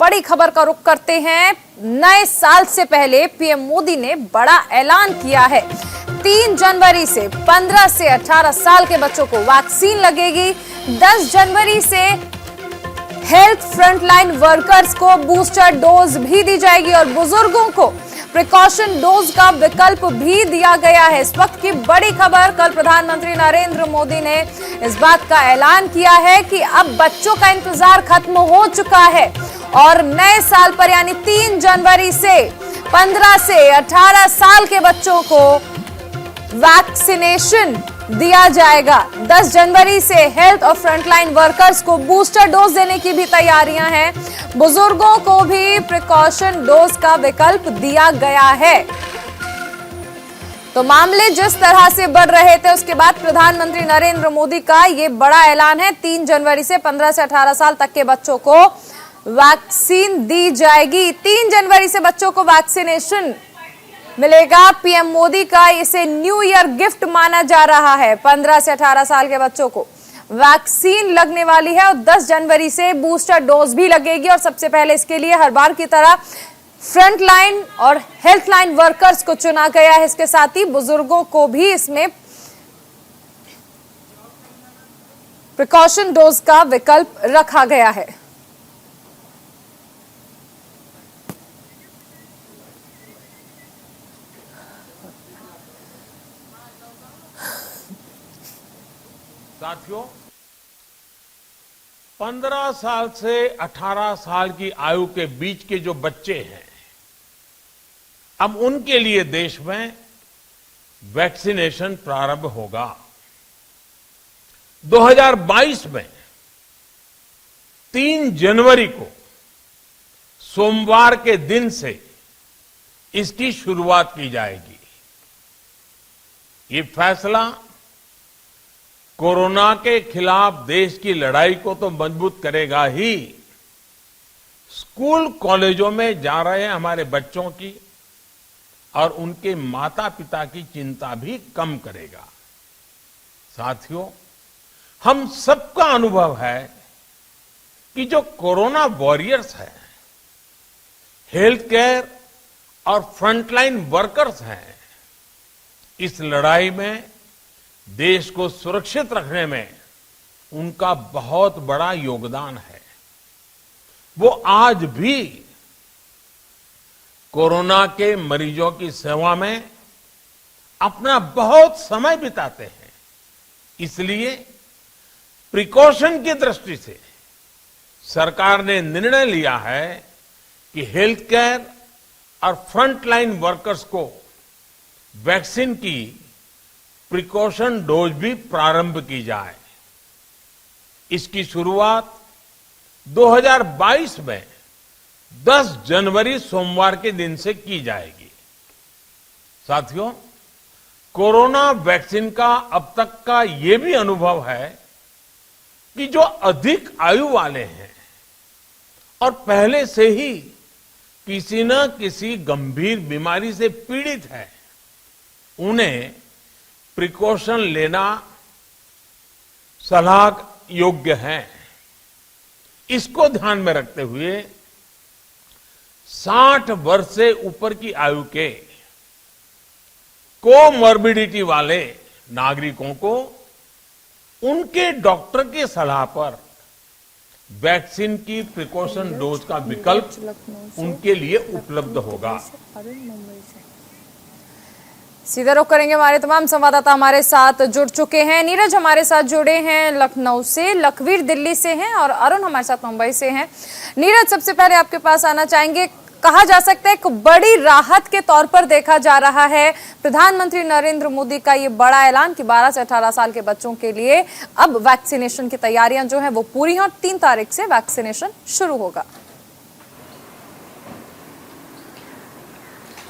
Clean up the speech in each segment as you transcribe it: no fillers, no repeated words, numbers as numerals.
बड़ी खबर का रुख करते हैं। नए साल से पहले पीएम मोदी ने बड़ा ऐलान किया है। 3 जनवरी से 15 से 18 साल के बच्चों को वैक्सीन लगेगी। 10 जनवरी से हेल्थ फ्रंटलाइन वर्कर्स को बूस्टर डोज भी दी जाएगी और बुजुर्गों को प्रिकॉशन डोज का विकल्प भी दिया गया है। इस वक्त की बड़ी खबर, कल प्रधानमंत्री नरेंद्र मोदी ने इस बात का ऐलान किया है कि अब बच्चों का इंतजार खत्म हो चुका है और नए साल पर यानी 3 जनवरी से 15 से 18 साल के बच्चों को वैक्सीनेशन दिया जाएगा। 10 जनवरी से हेल्थ और फ्रंटलाइन वर्कर्स को बूस्टर डोज देने की भी तैयारियां हैं। बुजुर्गों को भी प्रिकॉशन डोज का विकल्प दिया गया है। तो मामले जिस तरह से बढ़ रहे थे, उसके बाद प्रधानमंत्री नरेंद्र मोदी का यह बड़ा ऐलान है। 3 जनवरी से 15 से 18 साल तक के बच्चों को वैक्सीन दी जाएगी। 3 जनवरी से बच्चों को वैक्सीनेशन मिलेगा। पीएम मोदी का इसे न्यू ईयर गिफ्ट माना जा रहा है। 15 से 18 साल के बच्चों को वैक्सीन लगने वाली है और 10 जनवरी से बूस्टर डोज भी लगेगी। और सबसे पहले इसके लिए हर बार की तरह फ्रंट लाइन और हेल्थ लाइन वर्कर्स को चुना गया है। इसके साथ ही बुजुर्गों को भी इसमें प्रिकॉशन डोज का विकल्प रखा गया है। साथियों, 15 साल से 18 साल की आयु के बीच के जो बच्चे हैं, अब उनके लिए देश में वैक्सीनेशन प्रारंभ होगा। 2022 में 3 जनवरी को सोमवार के दिन से इसकी शुरुआत की जाएगी। ये फैसला कोरोना के खिलाफ देश की लड़ाई को तो मजबूत करेगा ही, स्कूल कॉलेजों में जा रहे हमारे बच्चों की और उनके माता पिता की चिंता भी कम करेगा। साथियों, हम सबका अनुभव है कि जो कोरोना वॉरियर्स हैं, हेल्थ केयर और फ्रंटलाइन वर्कर्स हैं, इस लड़ाई में देश को सुरक्षित रखने में उनका बहुत बड़ा योगदान है। वो आज भी कोरोना के मरीजों की सेवा में अपना बहुत समय बिताते हैं। इसलिए प्रिकॉशन की दृष्टि से सरकार ने निर्णय लिया है कि हेल्थ केयर और फ्रंटलाइन वर्कर्स को वैक्सीन की प्रिकॉशन डोज भी प्रारंभ की जाए। इसकी शुरुआत 2022 में 10 जनवरी सोमवार के दिन से की जाएगी। साथियों, कोरोना वैक्सीन का अब तक का ये भी अनुभव है कि जो अधिक आयु वाले हैं और पहले से ही किसी न किसी गंभीर बीमारी से पीड़ित है, उन्हें प्रिकॉशन लेना सलाह योग्य है। इसको ध्यान में रखते हुए 60 वर्ष से ऊपर की आयु के कोमॉर्बिडिटी वाले नागरिकों को उनके डॉक्टर की सलाह पर वैक्सीन की प्रिकॉशन डोज का विकल्प उनके लिए उपलब्ध होगा। सीधा रुख करेंगे, हमारे तमाम संवाददाता हमारे साथ जुड़ चुके हैं। नीरज हमारे साथ जुड़े हैं लखनऊ से, लखवीर दिल्ली से हैं और अरुण हमारे साथ मुंबई से हैं। नीरज, सबसे पहले आपके पास आना चाहेंगे। कहा जा सकता है एक बड़ी राहत के तौर पर देखा जा रहा है प्रधानमंत्री नरेंद्र मोदी का ये बड़ा ऐलान कि 12 से 18 साल के बच्चों के लिए अब वैक्सीनेशन की तैयारियां जो है वो पूरी हैं और 3 तारीख से वैक्सीनेशन शुरू होगा।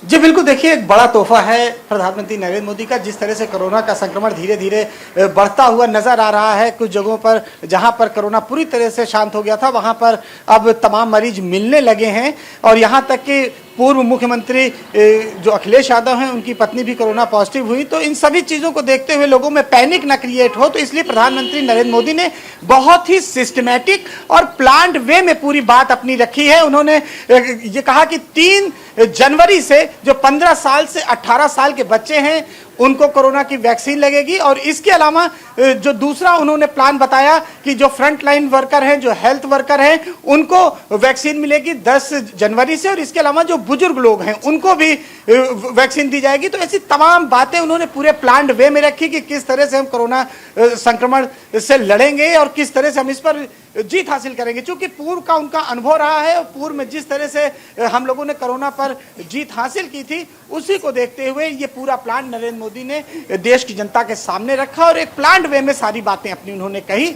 जी बिल्कुल, देखिए एक बड़ा तोहफा है प्रधानमंत्री नरेंद्र मोदी का। जिस तरह से कोरोना का संक्रमण धीरे धीरे बढ़ता हुआ नजर आ रहा है, कुछ जगहों पर जहां पर कोरोना पूरी तरह से शांत हो गया था, वहां पर अब तमाम मरीज मिलने लगे हैं और यहां तक कि पूर्व मुख्यमंत्री जो अखिलेश यादव हैं उनकी पत्नी भी कोरोना पॉजिटिव हुई। तो इन सभी चीज़ों को देखते हुए लोगों में पैनिक ना क्रिएट हो, तो इसलिए प्रधानमंत्री नरेंद्र मोदी ने बहुत ही सिस्टमैटिक और प्लान्ड वे में पूरी बात अपनी रखी है। उन्होंने ये कहा कि 3 जनवरी से जो 15 साल से 18 साल के बच्चे हैं उनको कोरोना की वैक्सीन लगेगी। और इसके अलावा जो दूसरा उन्होंने प्लान बताया कि जो फ्रंट लाइन वर्कर हैं, जो हेल्थ वर्कर हैं, उनको वैक्सीन मिलेगी 10 जनवरी से। और इसके अलावा जो बुजुर्ग लोग हैं उनको भी वैक्सीन दी जाएगी। तो ऐसी तमाम बातें उन्होंने पूरे प्लान्ड वे में रखी कि किस तरह से हम कोरोना संक्रमण से लड़ेंगे और किस तरह से हम इस पर जीत हासिल करेंगे। चूंकि पूर्व का उनका अनुभव रहा है और पूर्व में जिस तरह से हम लोगों ने कोरोना पर जीत हासिल की थी, उसी को देखते हुए ये पूरा प्लान नरेंद्र मोदी ने देश की जनता के सामने रखा और एक प्लान्ड वे में सारी बातें अपनी उन्होंने कही।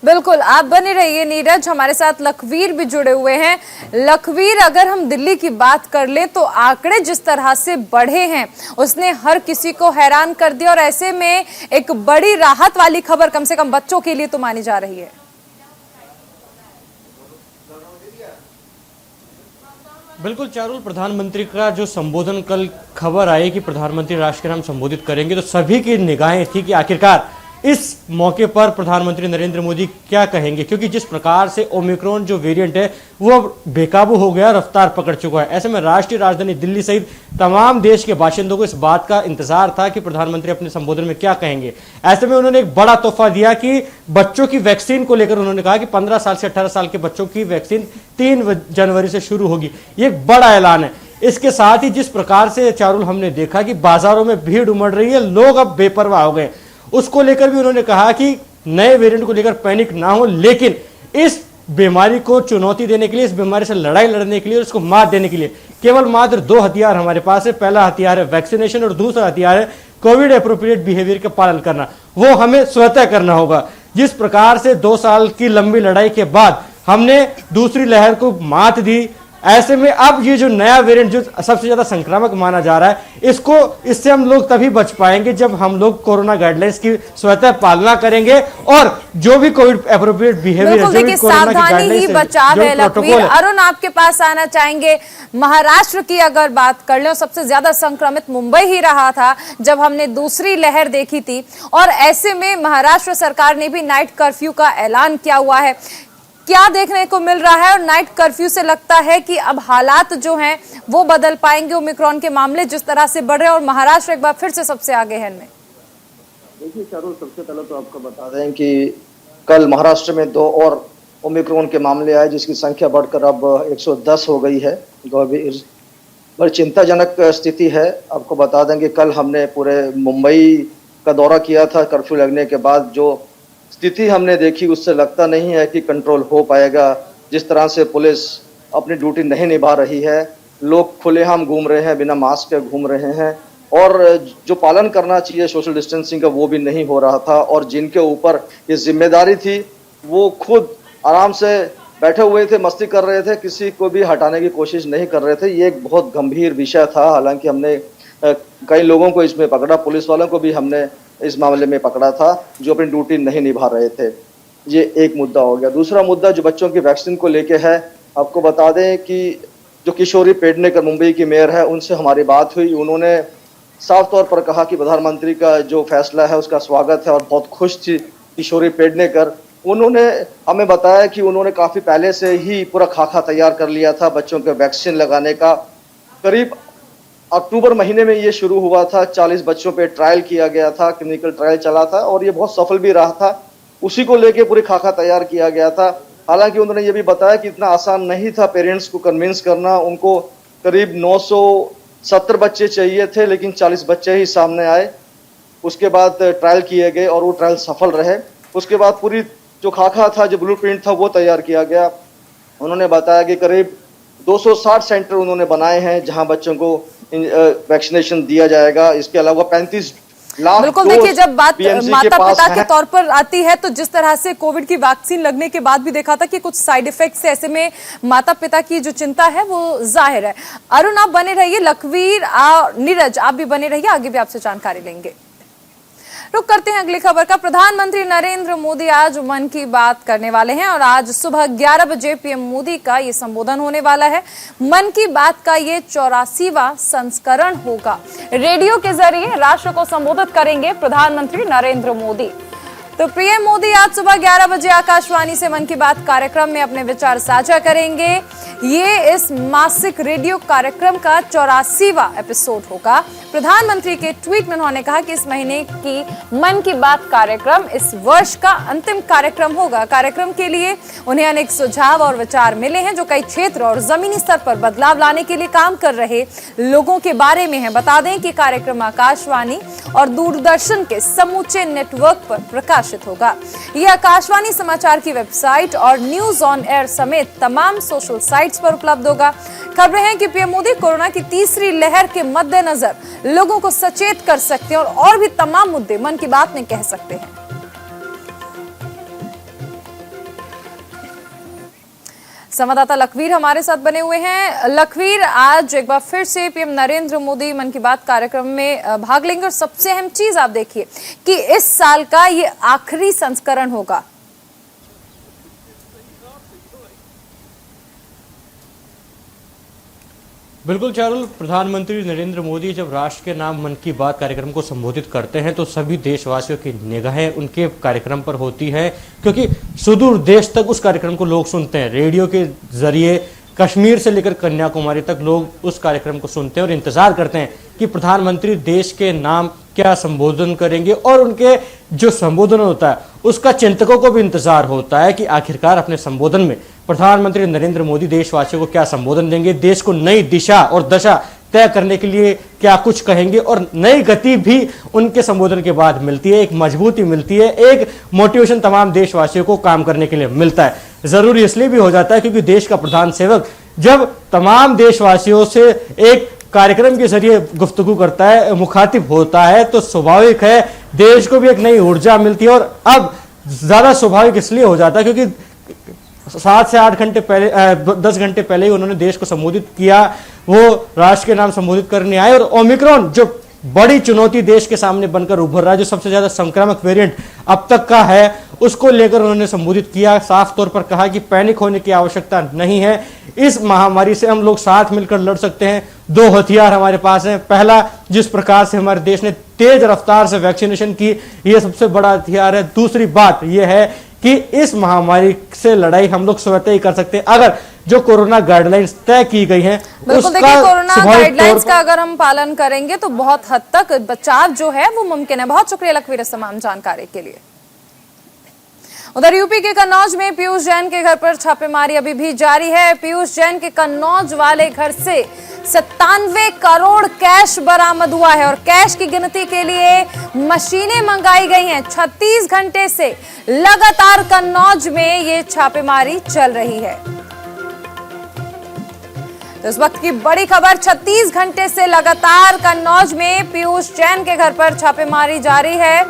बिल्कुल, आप बने रहिए नीरज, हमारे साथ लखवीर भी जुड़े हुए हैं। लखवीर, अगर हम दिल्ली की बात कर ले तो आंकड़े जिस तरह से बढ़े हैं उसने हर किसी को हैरान कर दिया, और ऐसे में एक बड़ी राहत वाली खबर कम से कम बच्चों के लिए तो मानी जा रही है। बिल्कुल चारुल, प्रधानमंत्री का जो संबोधन कल खबर आई कि प्रधानमंत्री राष्ट्र के नाम संबोधित करेंगे, तो सभी की निगाहें थी कि आखिरकार इस मौके पर प्रधानमंत्री नरेंद्र मोदी क्या कहेंगे, क्योंकि जिस प्रकार से ओमिक्रॉन जो वेरिएंट है वो बेकाबू हो गया, रफ्तार पकड़ चुका है। ऐसे में राष्ट्रीय राजधानी दिल्ली सहित तमाम देश के बाशिंदों को इस बात का इंतजार था कि प्रधानमंत्री अपने संबोधन में क्या कहेंगे। ऐसे में उन्होंने एक बड़ा तोहफा दिया कि बच्चों की वैक्सीन को लेकर उन्होंने कहा कि 15 साल से 18 साल के बच्चों की वैक्सीन 3 जनवरी से शुरू होगी। ये एक बड़ा ऐलान है। इसके साथ ही जिस प्रकार से चारुल हमने देखा कि बाजारों में भीड़ उमड़ रही है, लोग अब बेपरवाह हो गए, उसको लेकर भी उन्होंने कहा कि नए वेरिएंट को लेकर पैनिक ना हो, लेकिन इस बीमारी को चुनौती देने के लिए, इस बीमारी से लड़ाई लड़ने के लिए, उसको मात देने के लिए केवल मात्र 2 हथियार हमारे पास है। पहला हथियार है वैक्सीनेशन और दूसरा हथियार है कोविड एप्रोप्रिएट बिहेवियर का पालन करना। वो हमें स्वतः करना होगा। जिस प्रकार से 2 साल की लंबी लड़ाई के बाद हमने दूसरी लहर को मात दी, ऐसे में अब ये जो नया वेरिएंट जो सबसे ज्यादा संक्रामक माना जा रहा है, इससे हम लोग तभी बच पाएंगे जब हम लोग कोरोना गाइडलाइंस की स्वतः पालना करेंगे और जो भी कोविड एप्रोप्रिएट बिहेवियर है, जो भी कोरोना की सावधानी ही बचाव है। लखवीर, अरुण आपके पास आना चाहेंगे। महाराष्ट्र की अगर बात कर ले, सबसे ज्यादा संक्रमित मुंबई ही रहा था जब हमने दूसरी लहर देखी थी, और ऐसे में महाराष्ट्र सरकार ने भी नाइट कर्फ्यू का ऐलान किया हुआ है। क्या देखने को मिल रहा है, और नाइट कर्फ्यू से लगता है कि अब हालात जो हैं वो बदल पाएंगे? ओमिक्रॉन के मामले जिस तरह से बढ़ रहे हैं और महाराष्ट्र एक बार फिर से सबसे आगे है इनमें। देखिए चारों, सबसे पहले तो आपको बता दें कि कल महाराष्ट्र में 2 और ओमिक्रॉन के मामले आए, जिसकी संख्या बढ़कर अब 110 हो गई है। बड़ी चिंताजनक स्थिति है। आपको बता दें कि कल हमने पूरे मुंबई का दौरा किया था कर्फ्यू लगने के बाद। जो स्थिति हमने देखी उससे लगता नहीं है कि कंट्रोल हो पाएगा। जिस तरह से पुलिस अपनी ड्यूटी नहीं निभा रही है, लोग खुलेआम घूम रहे हैं, बिना मास्क के घूम रहे हैं, और जो पालन करना चाहिए सोशल डिस्टेंसिंग का वो भी नहीं हो रहा था। और जिनके ऊपर ये जिम्मेदारी थी वो खुद आराम से बैठे हुए थे, मस्ती कर रहे थे, किसी को भी हटाने की कोशिश नहीं कर रहे थे। ये एक बहुत गंभीर विषय था। हालांकि हमने कई लोगों को इसमें पकड़ा, पुलिस वालों को भी हमने इस मामले में पकड़ा था जो अपनी ड्यूटी नहीं निभा रहे थे। ये एक मुद्दा हो गया। दूसरा मुद्दा जो बच्चों की वैक्सीन को लेके है, आपको बता दें कि जो किशोरी पेडनेकर मुंबई की मेयर है, उनसे हमारी बात हुई। उन्होंने साफ तौर पर कहा कि प्रधानमंत्री का जो फैसला है उसका स्वागत है और बहुत खुश थी किशोरी पेडनेकर। उन्होंने हमें बताया कि उन्होंने काफ़ी पहले से ही पूरा खाका तैयार कर लिया था बच्चों के वैक्सीन लगाने का। करीब अक्टूबर महीने में ये शुरू हुआ था। 40 बच्चों पे ट्रायल किया गया था, क्लिनिकल ट्रायल चला था और ये बहुत सफल भी रहा था। उसी को लेके पूरी खाका तैयार किया गया था। हालांकि उन्होंने ये भी बताया कि इतना आसान नहीं था पेरेंट्स को कन्विंस करना। उनको करीब 970 बच्चे चाहिए थे, लेकिन 40 बच्चे ही सामने आए। उसके बाद ट्रायल किए गए और वो ट्रायल सफल रहे। उसके बाद पूरी जो खाका था, जो ब्लूप्रिंट था, वो तैयार किया गया। उन्होंने बताया कि करीब 260 सेंटर उन्होंने बनाए हैं जहां बच्चों को वैक्सीनेशन दिया जाएगा। इसके अलावा 35 लाख। बिल्कुल, देखिए जब बात माता पिता के तौर पर आती है तो जिस तरह से कोविड की वैक्सीन लगने के बाद भी देखा था कि कुछ साइड इफेक्ट्स है, ऐसे में माता पिता की जो चिंता है वो जाहिर है। अरुण आप बने रहिए, लखवीर नीरज आप भी बने रहिए, आगे भी आपसे जानकारी लेंगे। रुक करते हैं अगली खबर का। प्रधानमंत्री नरेंद्र मोदी आज मन की बात करने वाले हैं और आज सुबह 11 बजे पीएम मोदी का ये संबोधन होने वाला है। मन की बात का ये 84वां संस्करण होगा। रेडियो के जरिए राष्ट्र को संबोधित करेंगे प्रधानमंत्री नरेंद्र मोदी। तो पीएम मोदी आज सुबह 11 बजे आकाशवाणी से मन की बात कार्यक्रम में अपने विचार साझा करेंगे। ये इस मासिक रेडियो कार्यक्रम का 84वां एपिसोड होगा। प्रधानमंत्री के ट्वीट में उन्होंने कहा कि इस महीने की मन की बात कार्यक्रम इस वर्ष का अंतिम कार्यक्रम होगा। कार्यक्रम के लिए उन्हें अनेक सुझाव और विचार मिले हैं जो कई क्षेत्र और जमीनी स्तर पर बदलाव लाने के लिए काम कर रहे लोगों के बारे में है। बता दें कि कार्यक्रम आकाशवाणी और दूरदर्शन के समूचे नेटवर्क पर प्रकाशित होगा। यह आकाशवाणी समाचार की वेबसाइट और न्यूज ऑन एयर समेत तमाम सोशल साइट्स पर उपलब्ध होगा। खबरें हैं कि पीएम मोदी कोरोना की तीसरी लहर के मद्देनजर लोगों को सचेत कर सकते हैं और भी तमाम मुद्दे मन की बात में कह सकते हैं। संवाददाता लखवीर हमारे साथ बने हुए हैं। लखवीर, आज एक बार फिर से पीएम नरेंद्र मोदी मन की बात कार्यक्रम में भाग लेंगे और सबसे अहम चीज आप देखिए कि इस साल का ये आखिरी संस्करण होगा। बिल्कुल चारुल, प्रधानमंत्री नरेंद्र मोदी जब राष्ट्र के नाम मन की बात कार्यक्रम को संबोधित करते हैं तो सभी देशवासियों की निगाहें उनके कार्यक्रम पर होती हैं, क्योंकि सुदूर देश तक उस कार्यक्रम को लोग सुनते हैं। रेडियो के जरिए कश्मीर से लेकर कन्याकुमारी तक लोग उस कार्यक्रम को सुनते हैं और इंतजार करते हैं कि प्रधानमंत्री देश के नाम क्या संबोधन करेंगे। और उनके जो संबोधन होता है उसका चिंतकों को भी इंतजार होता है कि आखिरकार अपने संबोधन में प्रधानमंत्री नरेंद्र मोदी देशवासियों को क्या संबोधन देंगे, देश को नई दिशा और दशा तय करने के लिए क्या कुछ कहेंगे। और नई गति भी उनके संबोधन के बाद मिलती है, एक मजबूती मिलती है, एक मोटिवेशन तमाम देशवासियों को काम करने के लिए मिलता है। जरूरी इसलिए भी हो जाता है क्योंकि देश का प्रधान सेवक जब तमाम देशवासियों से एक कार्यक्रम के जरिए गुफ्तगू करता है, मुखातिब होता है, तो स्वाभाविक है देश को भी एक नई ऊर्जा मिलती है। और अब ज्यादा स्वाभाविक इसलिए हो जाता है क्योंकि 7 से 8 घंटे पहले 10 घंटे पहले ही उन्होंने देश को संबोधित किया। वो राष्ट्र के नाम संबोधित करने आए और ओमिक्रॉन जो बड़ी चुनौती देश के सामने बनकर उभर रहा है, जो सबसे ज्यादा संक्रामक वेरिएंट अब तक का है, उसको लेकर उन्होंने संबोधित किया। साफ तौर पर कहा कि पैनिक होने की आवश्यकता नहीं है, इस महामारी से हम लोग साथ मिलकर लड़ सकते हैं। 2 हथियार हमारे पास हैं। पहला, जिस प्रकार से हमारे देश ने तेज रफ्तार से वैक्सीनेशन की, यह सबसे बड़ा हथियार है। दूसरी बात यह है कि इस महामारी से लड़ाई हम लोग स्वतः ही कर सकते हैं अगर जो कोरोना गाइडलाइंस तय की गई हैं। बिल्कुल, देखिए कोरोना गाइडलाइंस का अगर हम पालन करेंगे तो बहुत हद तक बचाव जो है वो मुमकिन है। बहुत शुक्रिया लखवीर इस तमाम जानकारी के लिए। उधर यूपी के कन्नौज में पीयूष जैन के घर पर छापेमारी अभी भी जारी है। पीयूष जैन के कन्नौज वाले घर से 97 करोड़ कैश बरामद हुआ है और कैश की गिनती के लिए मशीनें मंगाई गई हैं। 36 घंटे से लगातार कन्नौज में ये छापेमारी चल रही है। तो इस वक्त की बड़ी खबर, 36 घंटे से लगातार कन्नौज में पीयूष जैन के घर पर छापेमारी जारी है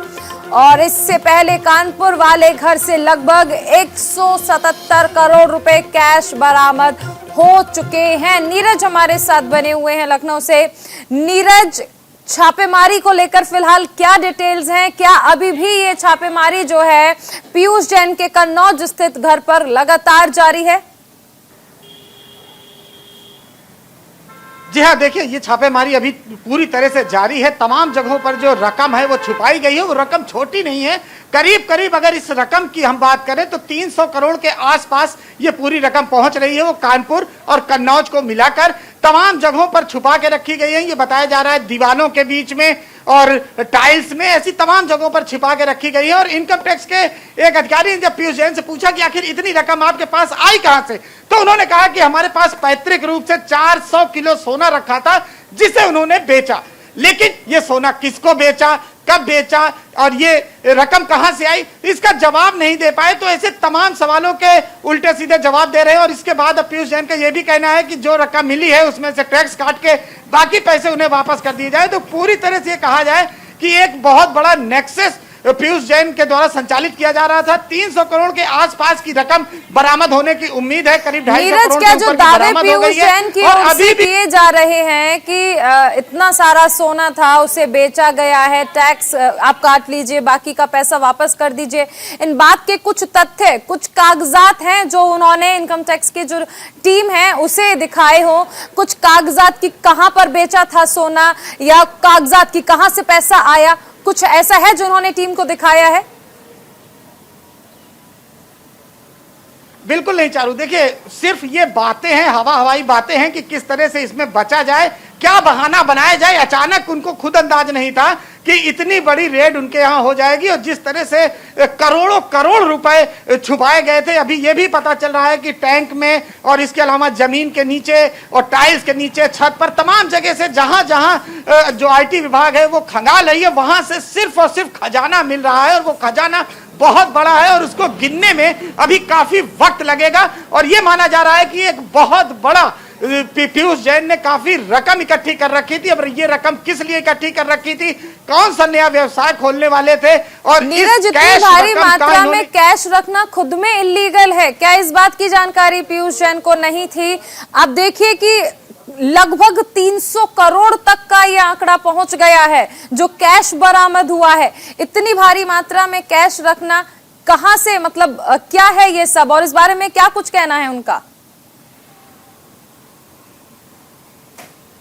और इससे पहले कानपुर वाले घर से लगभग 177 करोड़ रुपए कैश बरामद हो चुके हैं। नीरज हमारे साथ बने हुए हैं लखनऊ से। नीरज, छापेमारी को लेकर फिलहाल क्या डिटेल्स हैं? क्या अभी भी ये छापेमारी जो है पीयूष जैन के कन्नौज स्थित घर पर लगातार जारी है? जी हाँ, देखिए ये छापेमारी अभी पूरी तरह से जारी है। तमाम जगहों पर जो रकम है वो छुपाई गई है, वो रकम छोटी नहीं है। करीब करीब अगर इस रकम की हम बात करें तो 300 करोड़ के आसपास ये पूरी रकम पहुंच रही है। वो कानपुर और कन्नौज को मिलाकर तमाम जगहों पर छुपा के रखी गई है। ये बताया जा रहा है दीवारों के बीच में और टाइल्स में, ऐसी तमाम जगहों पर छिपा के रखी गई है। और इनकम टैक्स के एक अधिकारी ने जब पीयूष जैन से पूछा कि आखिर इतनी रकम आपके पास आई कहां से, तो उन्होंने कहा कि हमारे पास पैतृक रूप से 400 किलो सोना रखा था जिसे उन्होंने बेचा। लेकिन ये सोना किसको बेचा, कब बेचा और ये रकम कहां से आई, इसका जवाब नहीं दे पाए। तो ऐसे तमाम सवालों के उल्टे सीधे जवाब दे रहे हैं। और इसके बाद अब पीयूष जैन का यह भी कहना है कि जो रकम मिली है उसमें से टैक्स काट के बाकी पैसे उन्हें वापस कर दिए जाए। तो पूरी तरह से कहा जाए कि एक बहुत बड़ा नेक्सस पीयूष जैन के द्वारा संचालित किया जा रहा था। 300 करोड़ के आसपास की रकम बरामद होने की उम्मीद है। करीब 250 नीरज, करोड़ क्या के जो ऊपर की दावे बरामद हो पीयूष गई है जैन की और ओर अभी से भी किए जा रहे हैं कि इतना सारा सोना था उसे बेचा गया है, टैक्स आप काट लीजिए, बाकी का पैसा वापस कर दीजिए, इन बात के कुछ तथ्य, कुछ कागजात हैं जो उन्होंने इनकम टैक्स की जो टीम है उसे दिखाए हो? कुछ कागजात की कहां पर बेचा था सोना, या कागजात की कहां से पैसा आया, कुछ ऐसा है जो उन्होंने टीम को दिखाया है? बिल्कुल नहीं चारू, देखिए सिर्फ ये बातें हैं, हवाई बातें हैं कि किस तरह से इसमें बचा जाए, क्या बहाना बनाया जाए। अचानक उनको खुद अंदाज नहीं था कि इतनी बड़ी रेड उनके यहां हो जाएगी और जिस तरह से करोड़ों करोड़ रुपए छुपाए गए थे। अभी यह भी पता चल रहा है कि टैंक में और इसके अलावा जमीन के नीचे और टाइल्स के नीचे, छत पर, तमाम जगह से जहां जहां जो आईटी विभाग है वो खंगाल रही है, वहां से सिर्फ और सिर्फ खजाना मिल रहा है और वो खजाना बहुत बड़ा है और उसको गिनने में अभी काफी वक्त लगेगा। और यह माना जा रहा है कि एक बहुत बड़ा पीयूष जैन ने काफी रकम इकट्ठी कर रखी थी। अब ये रकम किस लिए इकट्ठी कर रखी थी, कौन सा नया व्यवसाय खोलने वाले थे, और नीरज, इतनी भारी मात्रा में कैश रखना खुद में इलीगल है क्या? इस बात की जानकारी पीयूष जैन को नहीं थी। आप देखिए कि लगभग 300 करोड़ तक का ये आंकड़ा पहुंच गया है जो कैश बरामद हुआ है। इतनी भारी मात्रा में कैश रखना कहां से, मतलब क्या है ये सब, और इस बारे में क्या कुछ कहना है उनका?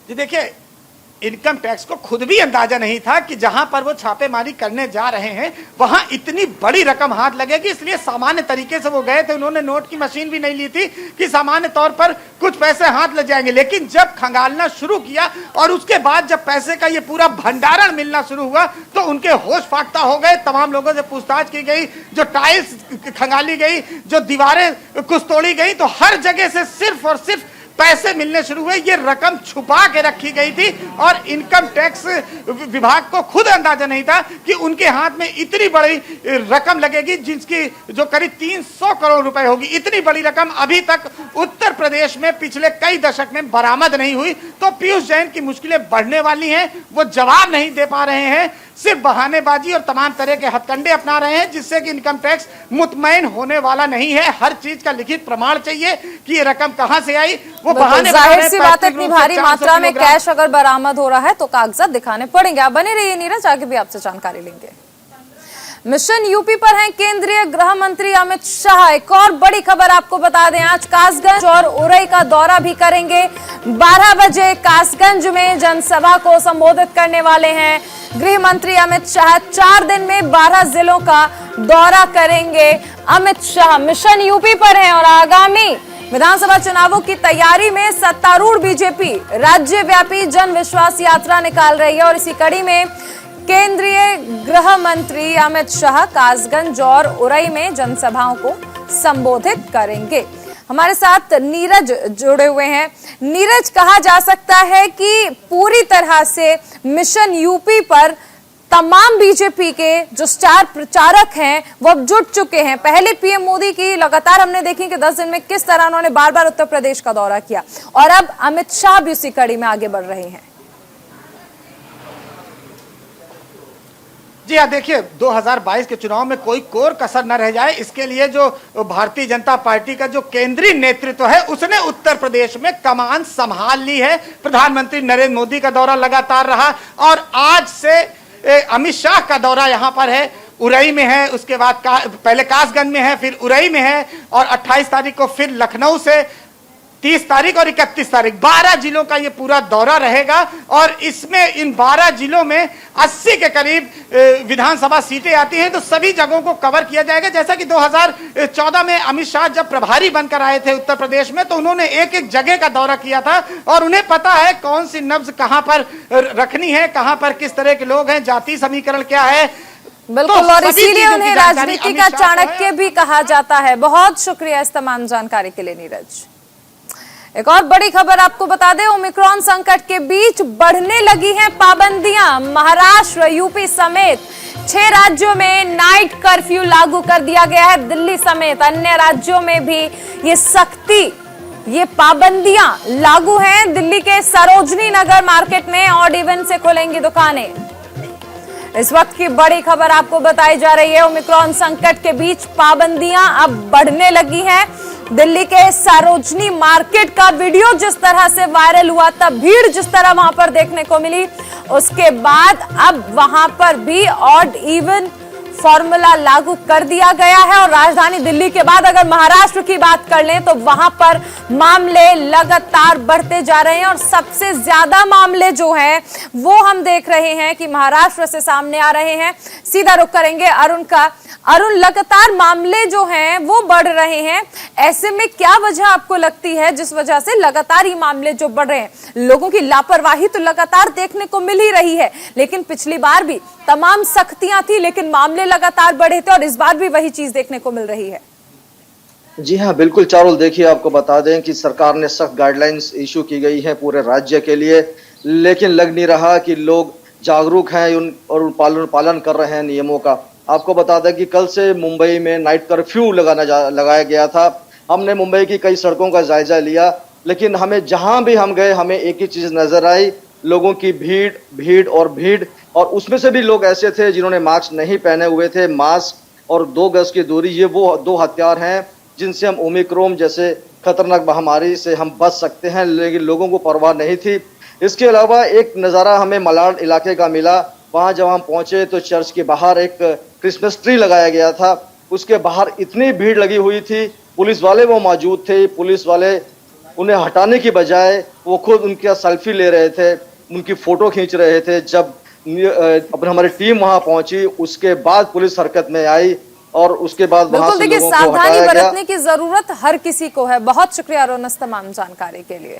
जी देखिए, इनकम टैक्स को खुद भी अंदाजा नहीं था कि जहां पर वो छापेमारी करने जा रहे हैं वहां इतनी बड़ी रकम हाथ लगेगी, इसलिए सामान्य तरीके से वो गए थे। उन्होंने नोट की मशीन भी नहीं ली थी कि सामान्य तौर पर कुछ पैसे हाथ लग जाएंगे। लेकिन जब खंगालना शुरू किया और उसके बाद जब पैसे का ये पूरा भंडारण मिलना शुरू हुआ तो उनके होश फाख्ता हो गए। तमाम लोगों से पूछताछ की गई, जो टाइल्स खंगाली गई, जो दीवारें कुछ तोड़ी गई, तो हर जगह से सिर्फ और सिर्फ पैसे मिलने शुरू हुए। ये रकम छुपा के रखी गई थी और इनकम टैक्स विभाग को खुद अंदाजा नहीं था कि उनके हाथ में इतनी बड़ी रकम लगेगी, जिसकी जो करीब 300 करोड़ रुपए होगी। इतनी बड़ी रकम अभी तक उत्तर प्रदेश में पिछले कई दशक में बरामद नहीं हुई। तो पीयूष जैन की मुश्किलें बढ़ने वाली हैं। वो जवाब नहीं दे पा रहे हैं, सिर्फ बहानेबाजी और तमाम तरह के हथकंडे अपना रहे हैं, जिससे कि इनकम टैक्स मुतमईन होने वाला नहीं है। हर चीज का लिखित प्रमाण चाहिए कि ये रकम कहां से आई। वो बहाने, जाहिर सी बात है, इतनी भारी मात्रा में कैश अगर बरामद हो रहा है तो कागजात दिखाने पड़ेंगे। आप बने रहिए नीरज, आगे भी आपसे जानकारी लेंगे। मिशन यूपी पर हैं केंद्रीय गृह मंत्री अमित शाह। एक और बड़ी खबर आपको बता दें, आज कासगंज और उरई का दौरा भी करेंगे। 12 बजे कासगंज में जनसभा को संबोधित करने वाले हैं गृह मंत्री अमित शाह। 4 दिन में 12 जिलों का दौरा करेंगे अमित शाह। मिशन यूपी पर हैं और आगामी विधानसभा चुनावों की तैयारी में सत्तारूढ़ बीजेपी राज्यव्यापी जन विश्वास यात्रा निकाल रही है और इसी कड़ी में केंद्रीय गृह मंत्री अमित शाह कासगंज और उरई में जनसभाओं को संबोधित करेंगे। हमारे साथ नीरज जुड़े हुए हैं। नीरज, कहा जा सकता है कि पूरी तरह से मिशन यूपी पर तमाम बीजेपी के जो स्टार प्रचारक हैं वो अब जुट चुके हैं। पहले पीएम मोदी की लगातार हमने देखी कि 10 दिन में किस तरह उन्होंने बार बार उत्तर प्रदेश का दौरा किया, और अब अमित शाह भी उसी कड़ी में आगे बढ़ रहे हैं। जी हाँ, देखिए 2022 के चुनाव में कोई कोर कसर न रह जाए, इसके लिए जो भारतीय जनता पार्टी का जो केंद्रीय नेतृत्व है उसने उत्तर प्रदेश में कमान संभाल ली है। प्रधानमंत्री नरेंद्र मोदी का दौरा लगातार रहा और आज से अमित शाह का दौरा यहां पर है, उरई में है, उसके बाद पहले कासगंज में है, फिर उरई में है और 28 तारीख को फिर लखनऊ से, 30 तारीख और 31 तारीख 12 जिलों का ये पूरा दौरा रहेगा। और इसमें इन 12 जिलों में 80 के करीब विधानसभा सीटें आती हैं, तो सभी जगहों को कवर किया जाएगा। जैसा कि 2014 में अमित शाह जब प्रभारी बनकर आए थे उत्तर प्रदेश में, तो उन्होंने एक एक जगह का दौरा किया था और उन्हें पता है कौन सी नब्ज कहां पर रखनी है, कहां पर किस तरह के लोग हैं, जाति समीकरण क्या है। बिल्कुल, और इसीलिए उन्हें राजनीति का चाणक्य भी कहा जाता है। बहुत शुक्रिया इस तमाम जानकारी के लिए नीरज। एक और बड़ी खबर आपको बता दें, ओमिक्रॉन संकट के बीच बढ़ने लगी हैं पाबंदियां। महाराष्ट्र, यूपी समेत 6 राज्यों में नाइट कर्फ्यू लागू कर दिया गया है। दिल्ली समेत अन्य राज्यों में भी ये पाबंदियां लागू हैं। दिल्ली के सरोजनी नगर मार्केट में ऑड इवन से खुलेंगी दुकानें। इस वक्त की बड़ी खबर आपको बताई जा रही है। ओमिक्रॉन संकट के बीच पाबंदियां अब बढ़ने लगी हैं। दिल्ली के सरोजनी मार्केट का वीडियो जिस तरह से वायरल हुआ था, भीड़ जिस तरह वहां पर देखने को मिली, उसके बाद अब वहां पर भी ऑड इवन फॉर्मूला लागू कर दिया गया है। और राजधानी दिल्ली के बाद अगर महाराष्ट्र की बात कर लें तो वहां पर मामले लगातार बढ़ते जा रहे हैं और सबसे ज्यादा मामले जो हैं वो हम देख रहे हैं कि महाराष्ट्र से सामने आ रहे हैं। सीधा रुख करेंगे अरुण का। अरुण, लगातार मामले जो हैं वो बढ़ रहे हैं, ऐसे में क्या वजह आपको लगती है जिस वजह से लगातार ये मामले जो बढ़ रहे हैं? लोगों की लापरवाही तो लगातार देखने को मिल ही रही है, लेकिन पिछली बार भी तमाम सख्तियां थी लेकिन मामले लगातार बढ़े थे और इस बार भी वही चीज देखने को मिल रही है। जी हाँ, बिल्कुल चारुल, देखिए आपको बता दें कि सरकार ने सख्त गाइडलाइंस इशू की गई है पूरे राज्य के लिए, लेकिन लग नहीं रहा कि लोग जागरूक हैं और पालन कर रहे हैं नियमों का। आपको बता दें कि कल से मुंबई में नाइट कर्फ्यू लगाया गया था। हमने मुंबई की कई सड़कों का जायजा लिया, लेकिन हमें जहां भी हम गए हमें एक ही चीज नजर आई, लोगों की भीड़ और उसमें से भी लोग ऐसे थे जिन्होंने मास्क नहीं पहने हुए थे। मास्क और 2 गज की दूरी, ये वो 2 हथियार हैं जिनसे हम ओमिक्रॉन जैसे खतरनाक महामारी से हम बच सकते हैं, लेकिन लोगों को परवाह नहीं थी। इसके अलावा एक नज़ारा हमें मलाड इलाके का मिला। वहां जब हम पहुंचे तो चर्च के बाहर एक क्रिसमस ट्री लगाया गया था, उसके बाहर इतनी भीड़ लगी हुई थी, पुलिस वाले वो मौजूद थे। पुलिस वाले उन्हें हटाने की बजाय वो खुद उनका सेल्फी ले रहे थे, उनकी फोटो खींच रहे थे। जब हमारी टीम वहां पहुंची उसके बाद पुलिस हरकत में आई और उसके बाद वहां से लोगों को हटाया गया। सावधानी बरतने की जरूरत हर किसी को है। बहुत शुक्रिया रोनस तमाम जानकारी के लिए।